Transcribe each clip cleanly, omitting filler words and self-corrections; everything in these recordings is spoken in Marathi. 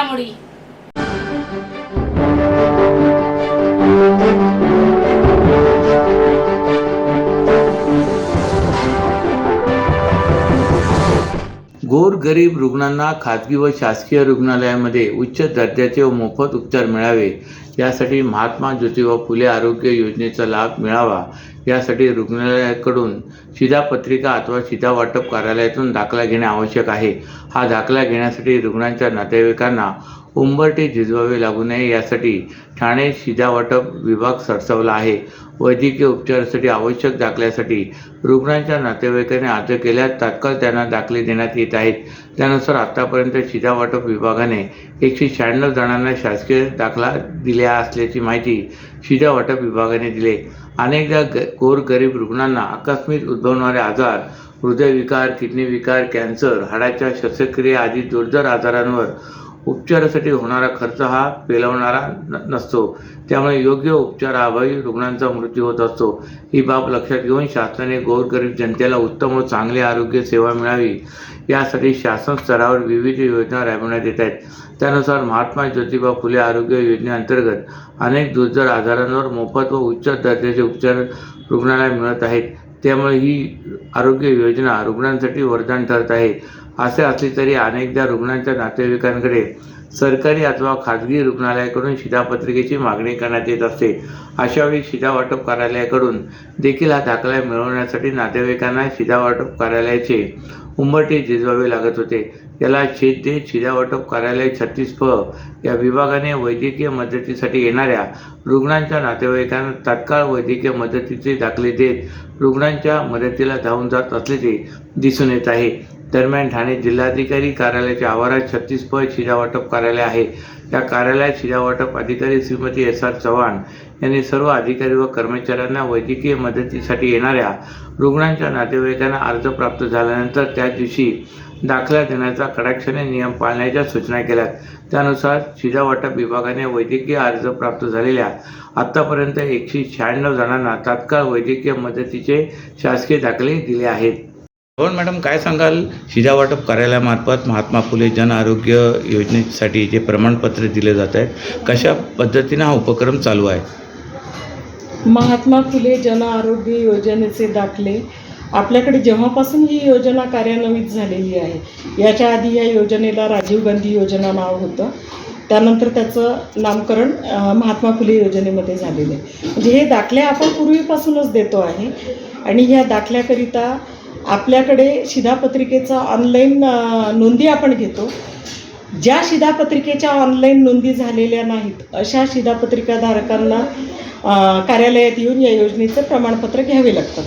घडामोडी। गोरगरीब रुग्णांना खाजगी व शासकीय रुग्णालयामध्ये उच्च दर्जाचे व मोफत उपचार मिळावे यासाठी महात्मा ज्योतिबा फुले आरोग्य योजनेचा लाभ मिळावा यासाठी रुग्णालयाकडून शिधापत्रिका अथवा शिधावाटप कार्यालयातून दाखला घेणे आवश्यक आहे। हा दाखला घेण्यासाठी रुग्णांच्या नातेवाईकांना उंबरठे झिजवावे लागू नये यासाठी ठाणे शिधावाटप विभाग सरसावला आहे। वैद्यकीय उपचारासाठी आवश्यक दाखल्यासाठी रुग्णांच्या नातेवाईकांनी अर्ज केल्यास तात्काळ त्यांना दाखले देण्यात येत आहेत। त्यानुसार आतापर्यंत शिधावाटप विभागाने 196 जणांना शासकीय दाखला दिला असल्याची माहिती शिधावाटप विभागाने दिली। अनेकदा गोरगरीब रुग्णांना आकस्मिक उद्भवणारे आजार, हृदयविकार, किडनी विकार, कॅन्सर, हाडाच्या शस्त्रक्रिया आदी दुर्धर आजारांवर उपचारासाठी होणारा खर्च हा पेलवणारा नसतो, त्यामुळे योग्य उपचाराअभावी रुग्णांचा मृत्यू होत असतो। ही बाब लक्षात घेऊन शासनाने गोरगरीब जनतेला उत्तम व चांगली आरोग्य सेवा मिळावी यासाठी शासन स्तरावर विविध योजना राबविण्यात येत आहेत। त्यानुसार महात्मा ज्योतिबा फुले आरोग्य योजनेअंतर्गत अनेक दुर्धर आजारांवर मोफत व उच्च दर्जाचे उपचार रुग्णालयाला मिळत आहेत। त्यामुळे ही आरोग्य योजना रुग्णांसाठी वरदान ठरत आहे। असे असले तरी अनेकदा रुग्णांच्या नातेवाईकांकडे सरकारी अथवा खाजगी रुग्णालयाकडून शिधापत्रिकेची मागणी करण्यात येत असते। अशावेळी शिधावाटप कार्यालयाकडून देखील हा दाखला मिळवण्यासाठी नातेवाईकांना शिधावाटप कार्यालयाचे उंबरठे झिजवावे लागत होते। याला छेद देत शिधावाटप कार्यालय 36 या विभागाने वैद्यकीय मदतीसाठी येणाऱ्या रुग्णांच्या नातेवाईकांना तात्काळ वैद्यकीय मदतीचे दाखले देत रुग्णांच्या मदतीला धावून जात असल्याचे दिसून येत आहे। दरम्यान ठाणे जिल्हाधिकारी कार्यालयाच्या आवारात 36 शिधावाटप कार्यालय आहे। या कार्यालयात शिधावाटप अधिकारी श्रीमती SR चव्हाण यांनी सर्व अधिकारी व कर्मचाऱ्यांना वैद्यकीय मदतीसाठी येणाऱ्या रुग्णांच्या नातेवाईकांना अर्ज प्राप्त झाल्यानंतर त्याच दिवशी दाखला देण्याचा कडाक्षाने नियम पाळण्याच्या सूचना केल्यात। त्यानुसार शिधावाटप विभागाने वैद्यकीय अर्ज प्राप्त झालेल्या आतापर्यंत 196 जणांना तात्काळ वैद्यकीय मदतीचे शासकीय दाखले दिले आहेत। हो मॅडम, काय सांगाल? शिधावाटप कार्यालयामार्फत महात्मा फुले जन आरोग्य योजनेसाठी जे प्रमाणपत्र दिले जात आहेत, कशा पद्धतीने हा उपक्रम चालू आहे? महात्मा फुले जन आरोग्य योजनेचे दाखले आपल्याकडे जेव्हापासून ही योजना कार्यान्वित झालेली आहे, याच्या आधी या योजनेला राजीव गांधी योजना नाव होतं, त्यानंतर त्याचं नामकरण महात्मा फुले योजनेमध्ये झालेलं आहे। म्हणजे हे दाखले आपण पूर्वीपासूनच देतो आहे आणि ह्या दाखल्याकरिता आपल्याकडे शिधापत्रिकेचा ऑनलाईन नोंदी आपण घेतो। ज्या शिधापत्रिकेच्या ऑनलाईन नोंदी झालेल्या नाहीत अशा शिधापत्रिकाधारकांना कार्यालयात येऊन या योजनेचं प्रमाणपत्र घ्यावे लागतं।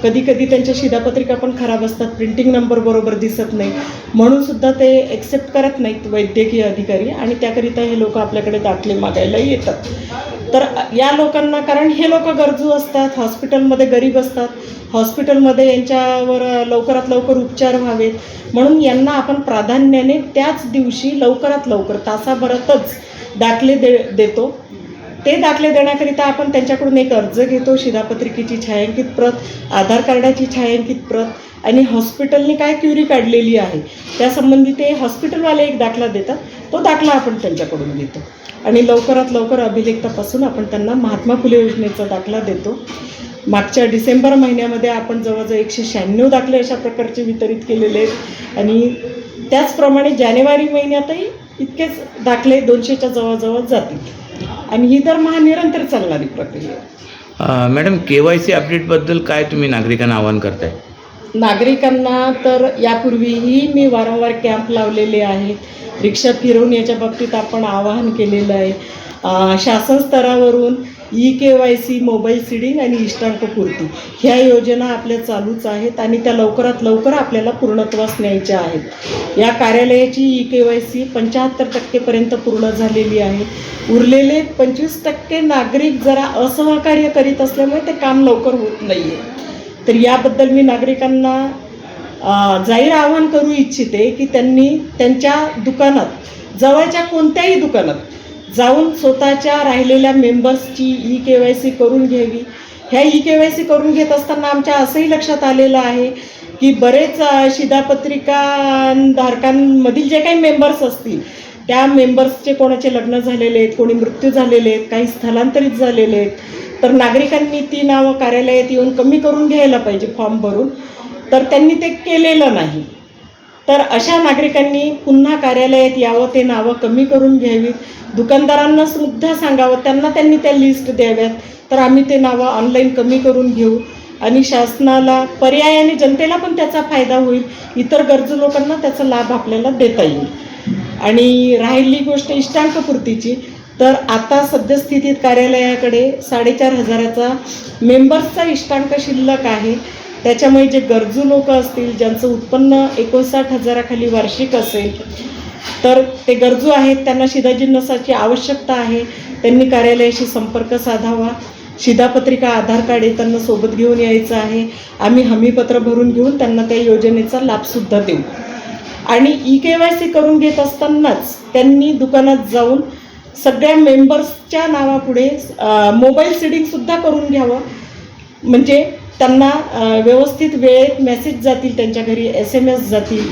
कधी कधी त्यांच्या शिधापत्रिका पण खराब असतात, प्रिंटिंग नंबर बरोबर दिसत नाही, म्हणून सुद्धा ते एक्सेप्ट करत नाहीत वैद्यकीय अधिकारी आणि त्याकरिता हे लोक आपल्याकडे दाखले मागायला येतात। तर या लोकांना, कारण हे लोक गरजू असतात, हॉस्पिटलमध्ये गरीब असतात, हॉस्पिटलमध्ये यांच्यावर लवकरात लवकर उपचार व्हावेत, म्हणून यांना आपण प्राधान्याने त्याच दिवशी लवकरात लवकर तासाभरातच दाखले देतो। ते दाखले देण्याकरिता आपण त्यांच्याकडून एक अर्ज घेतो, शिधापत्रिकेची छायांकित प्रत, आधार कार्डाची छायांकित प्रत आणि हॉस्पिटलने काय क्युरी काढलेली आहे त्यासंबंधी ते हॉस्पिटलवाले एक दाखला देतात, तो दाखला आपण त्यांच्याकडून घेतो आणि लवकरात लवकर अभिलेखतापासून आपण त्यांना महात्मा फुले योजनेचा दाखला देतो। मागच्या डिसेंबर महिन्यामध्ये आपण जवळजवळ 196 दाखले अशा प्रकारचे वितरित केलेले आहेत आणि त्याचप्रमाणे जानेवारी महिन्यातही इतकेच दाखले 200च्या जवळजवळ जातील आणि ही तर निरंतर चालणारी प्रक्रिया आहे। मॅडम, KYC अपडेटबद्दल काय तुम्ही नागरिकांना आवाहन करताय? नागरिकांना तर यापूर्वीही मी वारंवार कॅम्प लावलेले आहेत, रिक्षा फिरवून याच्या बाबतीत आपण आवाहन केलेलं आहे। शासन स्तरावरून eKYC, मोबाईल सीडिंग आणि इष्टांकपूर्ती ह्या योजना आपल्या चालूच आहेत आणि त्या लवकरात लवकर आपल्याला पूर्णत्वास न्यायच्या आहेत। या कार्यालयाची eKYC 75% पूर्ण झालेली आहे। उरलेले 25% नागरिक जरा असहकार्य करीत असल्यामुळे ते काम लवकर होत नाही आहे। तर याबद्दल मी नागरिकांना जाहीर आवाहन करू इच्छिते की त्यांनी त्यांच्या दुकानात, जवळच्या कोणत्याही दुकानात जाऊन स्वतःच्या राहिलेल्या मेंबर्सची eKYC करून घ्यावी। ह्या eKYC करून घेत असताना आमच्या असंही लक्षात आलेलं आहे की बरेच शिधापत्रिका धारकांमधील जे काही मेंबर्स असतील त्या मेंबर्सचे कोणाचे लग्न झालेले आहेत, कोणी मृत्यू झालेले आहेत, काही स्थलांतरित झालेले आहेत, तर नागरिकांनी ती नावं कार्यालयात येऊन कमी करून घ्यायला पाहिजे फॉर्म भरून, तर त्यांनी ते केलेलं नाही. तर अशा नागरिकांनी पुन्हा कार्यालयात यावं, ते नावं कमी करून घ्यावीत. दुकानदारांना सुद्धा सांगावं, त्यांनी त्या लिस्ट द्याव्यात, तर आम्ही ते नावं ऑनलाईन कमी करून घेऊ आणि शासनाला पर्यायाने जनतेला पण त्याचा फायदा होईल, इतर गरजू लोकांना त्याचा लाभ आपल्याला देता येईल. आणि राहिली गोष्ट इष्टांकपूर्तीची, तर आता सद्यस्थितीत कार्यालयाकडे 4,500चा मेंबर्सचा इष्टांक शिल्लक आहे. त्याच्यामुळे जे गरजू लोक असतील, ज्यांचं उत्पन्न 59,000खाली वार्षिक असेल, तर ते गरजू आहेत, त्यांना शिधाजिन्नसाची आवश्यकता आहे, त्यांनी कार्यालयाशी संपर्क साधावा. शिधापत्रिका, आधार कार्ड हे त्यांना सोबत घेऊन यायचं आहे. आम्ही हमीपत्र भरून घेऊन त्यांना त्या योजनेचा लाभसुद्धा देऊ. आणि EKYC करून घेत असतानाच त्यांनी दुकानात जाऊन सगळ्या मेंबर्सच्या नावापुढे मोबाईल सीडिंगसुद्धा करून घ्यावं, म्हणजे त्यांना व्यवस्थित वेळेत मेसेज जातील, त्यांच्या घरी SMS जातील.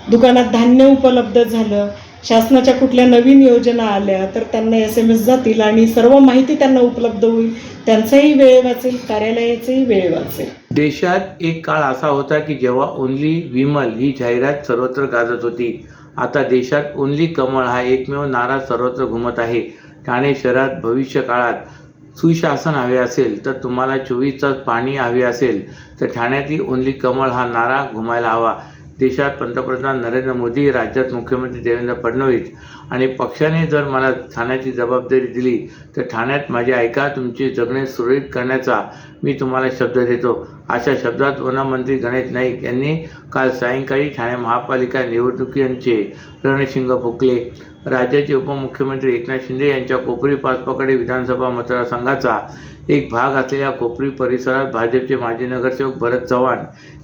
दुकानात धान्य उपलब्ध झालं, शासनाच्या कुठल्या नवीन योजना आल्या तर त्यांना SMS जातील आणि सर्व माहिती त्यांना उपलब्ध होईल. त्यांचाही वेळ वाचेल, कार्यालयाचाही वेळ वाचेल. देशात एक काळ असा होता की जेव्हा ओन्ली विमल ही जाहिरात सर्वत्र गाजत होती. आता देशात ओन्ली कमळ हा एकमेव नारा सर्वत्र घुमत आहे. ठाणे शहरात भविष्य काळात सुशासन हवे असेल, तर तुम्हाला 24 तास पाणी हवे असेल, तर ठाण्यातील ओन्ली कमळ हा नारा घुमायला हवा. देशात पंतप्रधान नरेंद्र मोदी, राज्यात मुख्यमंत्री देवेंद्र फडणवीस आणि पक्षाने जर मला ठाण्याची जबाबदारी दिली, तर ठाण्यात माझे ऐका, तुमचे जगणे सुरळीत करण्याचा मी तुम्हाला शब्द देतो. अशा शब्दात वनमंत्री गणेश नाईक यांनी काल सायंकाळी ठाणे महापालिका निवडणुकीचे रणशिंग फुंकले. राज्याचे उपमुख्यमंत्री एकनाथ शिंदे यांच्या कोपरी पाचपकडे विधानसभा मतदारसंघाचा एक भाग असलेल्या कोपरी परिसरात भाजपचे माजी नगरसेवक भरत चव्हाण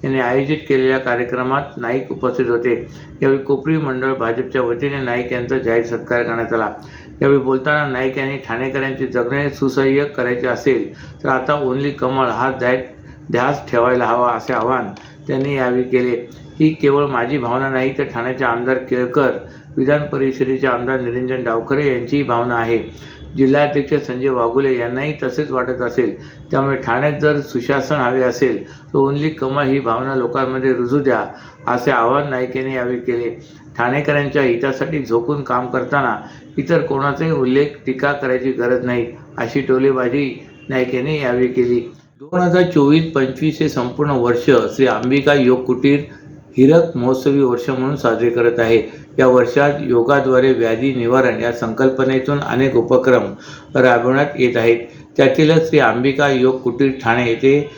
यांनी आयोजित केलेल्या कार्यक्रमात नाईक उपस्थित होते. यावेळी कोपरी मंडळ भाजपच्या वतीने नाईक यांचा जाहीर सत्कार करण्यात आला. यावेळी बोलताना नाईक यांनी ठाणेकरांचे जगणे सुसह्य करायचे असेल, तर आता ओन्ली कमळ हा ध्यास ठेवायला हवा, असे आवाहन त्यांनी यावेळी केले. ही केवळ माझी भावना नाही, तर ठाण्याचे आमदार केळकर, विधान परिषदेचे आमदार निरंजन डावखरे यांचीही भावना आहे. जिल्हाध्यक्ष संजय वाघुले यांनाही तसेच वाटत असेल. त्यामुळे ठाण्यात जर सुशासन हवे असेल, तर ओन्ली कमळ ही भावना लोकांमध्ये रुजू द्या, असे आवाहन नाईक यांनी यावेळी केले. ठाणेकरांच्या हितासाठी झोकून काम करताना इतर कोणाचाही उल्लेख, टीका करायची गरज नाही, अशी टोलेबाजी नाईक यांनी यावेळी केली. 2024-25 हे संपूर्ण वर्ष श्री अंबिका योग कुटीर हीरक महोत्सवी वर्ष म्हणून साजरे करत आहे. या वर्षात योगाद्वारे व्याधी निवारण या संकल्पनेतून अनेक उपक्रम राबवण्यात येत आहेत. त्यातीलच श्री अंबिका योग कुटीर ठाणे येथे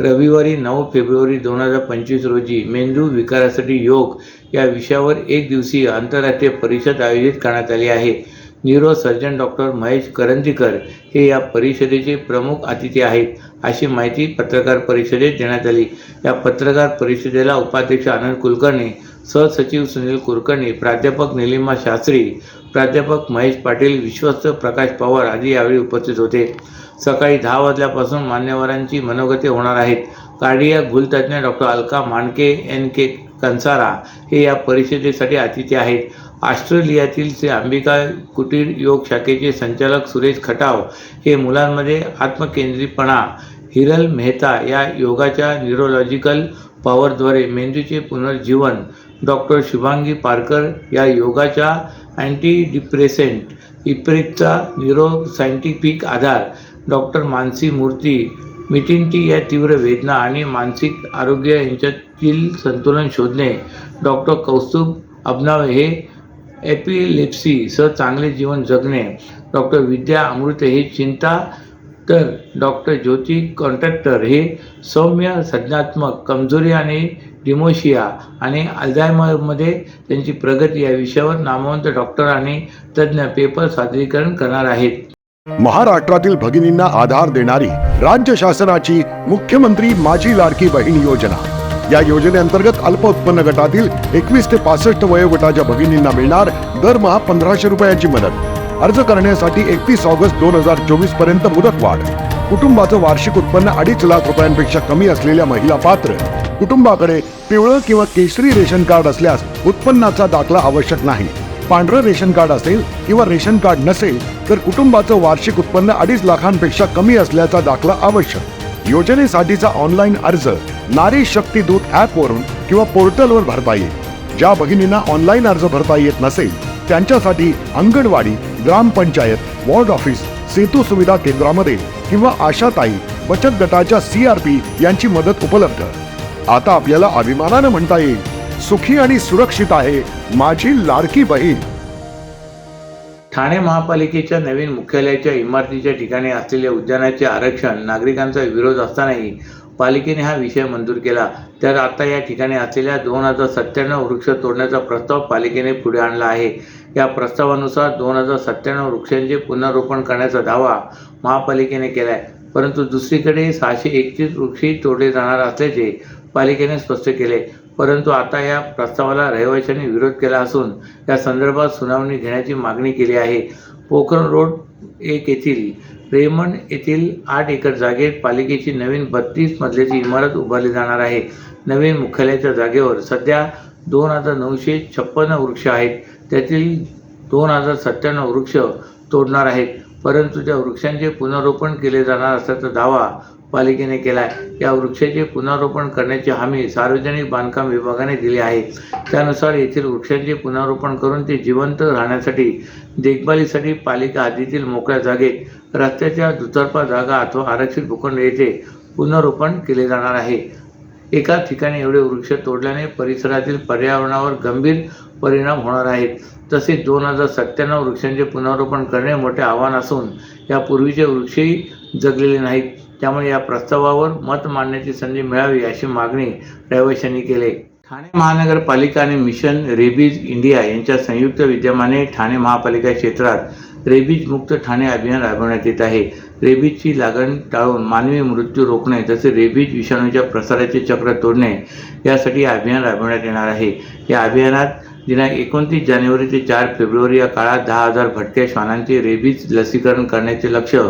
रविवारी 9 फेब्रुवारी 2025 रोजी मेंदू विकारासाठी योग या विषयावर एक दिवसीय आंतरराष्ट्रीय परिषद आयोजित करण्यात आली आहे. Neuro surgeon doctor Mahesh Karandikar हे या परिषदेचे प्रमुख अतिथी आहेत, अशी माहिती पत्रकार परिषदेत देण्यात आली. या पत्रकार परिषदेला उपाध्यक्ष आनंद कुलकर्णी, सहसचिव सुनील कुलकर्णी, प्राध्यापक निलिमा शास्त्री, प्राध्यापक महेश पाटील, विश्वस्त प्रकाश पवार आदी यावेळी उपस्थित होते. सकाळी 10 वाजल्यापासून मान्यवरांची मनोगते होणार आहेत. कार्डियाक भूलतज्ञ डॉक्टर अलका मांडके, NK कंसारा हे या परिषदेसाठी अतिथी आहेत. ऑस्ट्रेलियातील श्री अंबिका कुटीर योग शाखेचे संचालक सुरेश खटाव हे मुलांमध्ये आत्मकेंद्रीपणा, हिरल मेहता या योगाच्या न्यूरोलॉजिकल पॉवरद्वारे मेंदूचे पुनर्जीवन, डॉक्टर शुभांगी पारकर या योगाच्या अँटी डिप्रेसेंट इफेक्टचा न्यूरोसायंटिफिक आधार, डॉक्टर मानसी मूर्ती मिटिंटी या तीव्र वेदना आणि मानसिक आरोग्य यांच्यातील संतुलन शोधणे, डॉक्टर कौस्तुभ अभनाव हे एपिलेप्सी सह चांगले जीवन जगणे, डॉक्टर विद्या अमृते हे चिंता, तर डॉक्टर ज्योती कॉन्ट्रॅक्टर हे सौम्य संज्ञात्मक कमजोरी आणि डिमोशिया आणि अल्झायमरमध्ये त्यांची प्रगती या विषयावर नामवंत डॉक्टर आणि तज्ज्ञ पेपर सादरीकरण करणार आहेत. महाराष्ट्रातील भगिनींना आधार देणारी राज्य शासनाची मुख्यमंत्री माझी लाडकी बहीण योजना. या योजनेअंतर्गत अल्प उत्पन्न गटातील 21 ते 65 वयोगटाच्या भगिनींना मिळणार दरमहा 1,500 रुपयाची मदत. अर्ज करण्यासाठी 31 ऑगस्ट 2024 पर्यंत मुदतवाढ. कुटुंबाचं वार्षिक उत्पन्न 2.5 लाख रुपयांपेक्षा कमी असलेल्या महिला पात्र. कुटुंबाकडे पिवळं किंवा केशरी रेशन कार्ड असल्यास उत्पन्नाचा दाखला आवश्यक नाही. पांढरं रेशन कार्ड असेल किंवा रेशन कार्ड नसेल तर कुटुंबाचं वार्षिक उत्पन्न 2.5 लाखांपेक्षा कमी असल्याचा दाखला आवश्यक. योजनेसाठीचा ऑनलाईन अर्ज नारी शक्ती दूत ऍप वरून किंवा पोर्टलवर भरता येईल. ज्या भगिनींना ऑनलाईन अर्ज भरता येत नसेल त्यांच्यासाठी अंगणवाडी, ग्रामपंचायत, वॉर्ड ऑफिस, सेतू सुविधा केंद्रामध्ये किंवा आशाताई बचत गटाच्या CRP यांची मदत उपलब्ध. आता आपल्याला अभिमानानं म्हणता येईल, सुखी आणि सुरक्षित आहे माझी लाडकी बहीण. ठाणे महापालिकेच्या नवीन मुख्यालयाच्या इमारतीच्या ठिकाणी असलेल्या उद्यानाचे आरक्षण नागरिकांचा विरोध असतानाही पालिकेने हा विषय मंजूर केला. तर आता या ठिकाणी असलेल्या 2097 वृक्ष तोडण्याचा प्रस्ताव पालिकेने पुढे आणला आहे. या प्रस्तावानुसार 2097 वृक्षांचे पुनर्रोपण करण्याचा दावा महापालिकेने केला आहे. परंतु दुसरीकडे 631 वृक्षही तोडले जाणार असल्याचे पालिकेने स्पष्ट केले. परंतु आता या प्रस्तावाला रहिवाशांनी विरोध केला असून या संदर्भात सुनावणी घेण्याची मागणी केली आहे. पोखरण रोड 1 येथील रेमंड येथील 8 एकर जागेत पालिकेची नवीन 32 मजल्याची इमारत उभारली जाणार आहे. नवीन मुख्यालयाच्या जागेवर सध्या 2956 वृक्ष आहेत. त्यातील 2097 वृक्ष तोडणार आहेत. परंतु त्या वृक्षांचे पुनर्रोपण केले जाणार असल्याचा दावा पालिकेने केला आहे. या वृक्षाचे पुनर्रोपण करण्याची हमी सार्वजनिक बांधकाम विभागाने दिली आहे. त्यानुसार येथील वृक्षांचे पुनर्रोपण करून ते जिवंत राहण्यासाठी देखभालीसाठी पालिका हद्दीतील मोकळ्या जागेत, रस्त्याच्या दुतर्फा जागा अथवा आरक्षित भूखंड येथे पुनर्रोपण केले जाणार आहे. एका ठिकाणी एवढे वृक्ष तोडल्याने परिसरातील पर्यावरणावर गंभीर परिणाम होणार आहेत. तसेच 2097 वृक्षांचे पुनर्रोपण करणे मोठे आव्हान असून यापूर्वीचे वृक्षही जगलेले नाहीत. त्यामुळे या प्रस्तावावर मत मांडण्याची संधी मिळावी अशी मागणी रहिवाशांनी केली. ठाणे महानगरपालिका आणि मिशन रेबीज इंडिया यांच्या संयुक्त विद्यमाने ठाणे महापालिका क्षेत्रात रेबीज मुक्त ठाणे अभियान राबवण्यात येत आहे. रेबीजची लागण टाळून मानवी मृत्यू रोखणे तसेच रेबीज विषाणूच्या प्रसाराचे चक्र तोडणे यासाठी अभियान राबवण्यात येणार आहे. या अभियानात दिनांक 29 जानेवारी ते 4 फेब्रुवारी या काळात 10,000 भटक्या श्वानांचे रेबीज लसीकरण करण्याचे लक्ष्य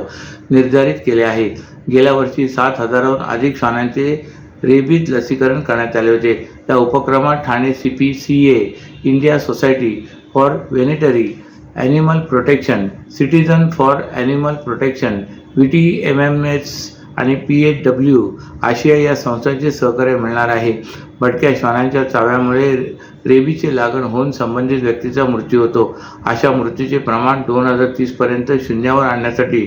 निर्धारित केले आहे. गेल्या वर्षी 7,000हून अधिक श्वानांचे रेबीज लसीकरण करण्यात आले होते. या उपक्रमात Thane CPCA, India society for व्हेनेटरी animal protection, citizen for animal protection, VTMMS आणि PHW आशिया या संस्थांचे सहकार्य मिळणार आहे. भटक्या श्वानांच्या चाव्यामुळे रेबीजची लागण होऊन संबंधित व्यक्तीचा मृत्यू होतो. अशा मृत्यूचे प्रमाण 2030 पर्यंत शून्यावर आणण्यासाठी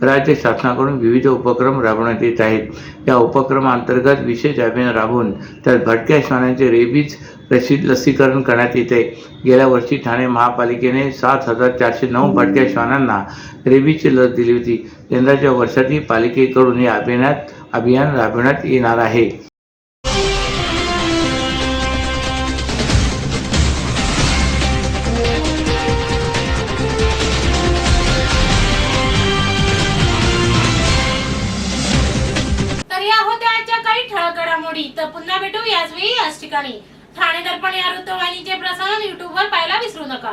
राज्य शासनाकडून विविध उपक्रम राबवण्यात येत आहेत. या उपक्रमांतर्गत विशेष अभियान राबवून त्यात भटक्या श्वानांचे रेबीज लसीकरण करण्यात येते. गेल्या वर्षी ठाणे महापालिकेने 7,409 भटक्या श्वानांना रेबीजची लस दिली होती. यंदाच्या वर्षातही पालिकेकडून हे अभियान राबवण्यात येणार आहे. तर पुन्हा भेटू याच वेळी याच ठिकाणी. ठाणे दर्पण या वृत्तवाहिनीचे प्रसारण YouTube वर पाहायला विसरू नका.